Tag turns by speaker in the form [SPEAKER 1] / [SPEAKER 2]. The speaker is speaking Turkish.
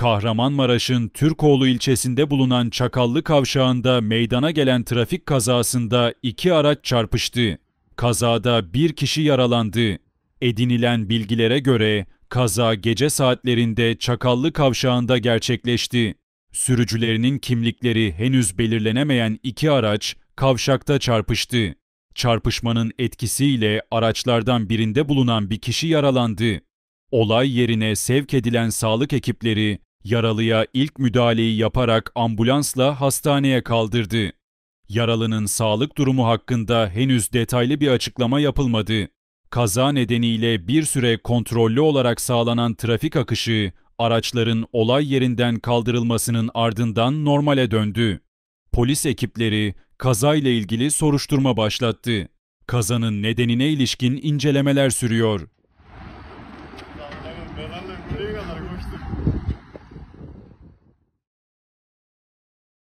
[SPEAKER 1] Kahramanmaraş'ın Türkoğlu ilçesinde bulunan Çakallı Kavşağı'nda meydana gelen trafik kazasında iki araç çarpıştı. Kazada bir kişi yaralandı. Edinilen bilgilere göre kaza gece saatlerinde Çakallı Kavşağı'nda gerçekleşti. Sürücülerinin kimlikleri henüz belirlenemeyen iki araç kavşakta çarpıştı. Çarpışmanın etkisiyle araçlardan birinde bulunan bir kişi yaralandı. Olay yerine sevk edilen sağlık ekipleri yaralıya ilk müdahaleyi yaparak ambulansla hastaneye kaldırdı. Yaralının sağlık durumu hakkında henüz detaylı bir açıklama yapılmadı. Kaza nedeniyle bir süre kontrollü olarak sağlanan trafik akışı, araçların olay yerinden kaldırılmasının ardından normale döndü. Polis ekipleri kazayla ilgili soruşturma başlattı. Kazanın nedenine ilişkin incelemeler sürüyor.
[SPEAKER 2] Ben buraya kadar koştum.